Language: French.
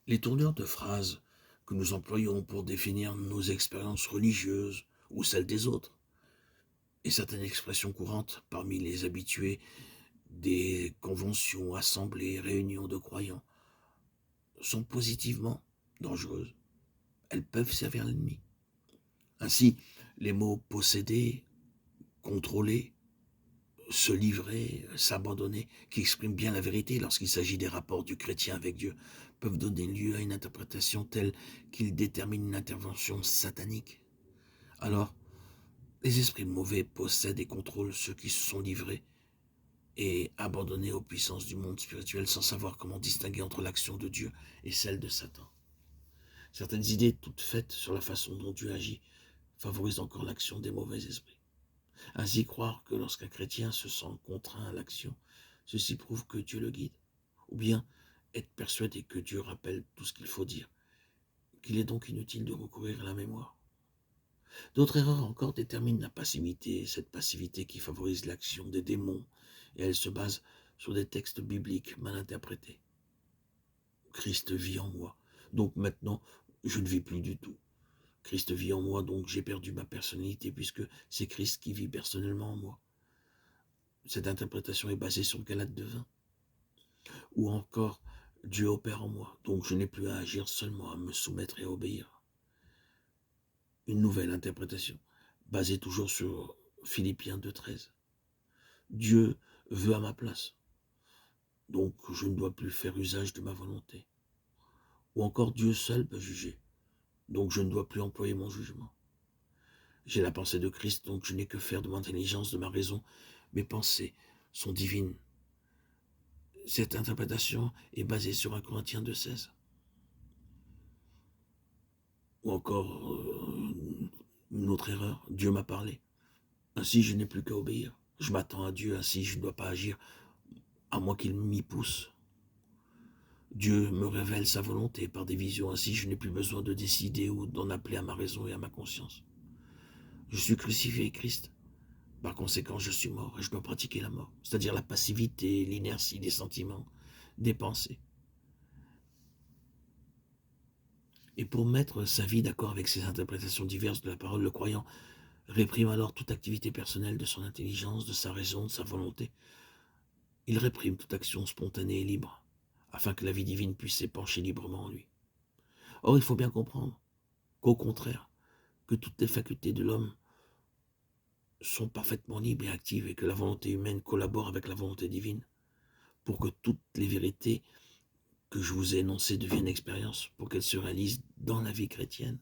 Les tournures de phrases que nous employons pour définir nos expériences religieuses ou celles des autres, et certaines expressions courantes parmi les habitués des conventions, assemblées, réunions de croyants, sont positivement dangereuses. Elles peuvent servir l'ennemi. Ainsi, les mots posséder, contrôler, se livrer, s'abandonner, qui expriment bien la vérité lorsqu'il s'agit des rapports du chrétien avec Dieu, peuvent donner lieu à une interprétation telle qu'il détermine une intervention satanique. Alors, les esprits mauvais possèdent et contrôlent ceux qui se sont livrés et abandonnés aux puissances du monde spirituel sans savoir comment distinguer entre l'action de Dieu et celle de Satan. Certaines idées toutes faites sur la façon dont Dieu agit favorisent encore l'action des mauvais esprits. Ainsi, croire que lorsqu'un chrétien se sent contraint à l'action, ceci prouve que Dieu le guide. Ou bien être persuadé que Dieu rappelle tout ce qu'il faut dire, qu'il est donc inutile de recourir à la mémoire. D'autres erreurs encore déterminent la passivité, cette passivité qui favorise l'action des démons, et elle se base sur des textes bibliques mal interprétés. Christ vit en moi, donc maintenant je ne vis plus du tout. Christ vit en moi, donc j'ai perdu ma personnalité puisque c'est Christ qui vit personnellement en moi. Cette interprétation est basée sur Galates 2:20. Ou encore, Dieu opère en moi, donc je n'ai plus à agir seulement, à me soumettre et à obéir. Une nouvelle interprétation, basée toujours sur Philippiens 2:13. Dieu veut à ma place, donc je ne dois plus faire usage de ma volonté. Ou encore, Dieu seul peut juger, donc je ne dois plus employer mon jugement. J'ai la pensée de Christ, donc je n'ai que faire de mon intelligence, de ma raison. Mes pensées sont divines. Cette interprétation est basée sur 1 Corinthiens 2:16. Ou encore, une autre erreur, Dieu m'a parlé. Ainsi, je n'ai plus qu'à obéir. Je m'attends à Dieu, ainsi je ne dois pas agir à moins qu'il m'y pousse. Dieu me révèle sa volonté par des visions, ainsi je n'ai plus besoin de décider ou d'en appeler à ma raison et à ma conscience. Je suis crucifié avec Christ. Par conséquent, je suis mort et je dois pratiquer la mort, c'est-à-dire la passivité, l'inertie des sentiments, des pensées. Et pour mettre sa vie d'accord avec ces interprétations diverses de la parole, le croyant réprime alors toute activité personnelle de son intelligence, de sa raison, de sa volonté. Il réprime toute action spontanée et libre, afin que la vie divine puisse s'épancher librement en lui. Or, il faut bien comprendre qu'au contraire, que toutes les facultés de l'homme sont parfaitement libres et actives et que la volonté humaine collabore avec la volonté divine pour que toutes les vérités que je vous ai énoncées deviennent expérience, pour qu'elles se réalisent dans la vie chrétienne.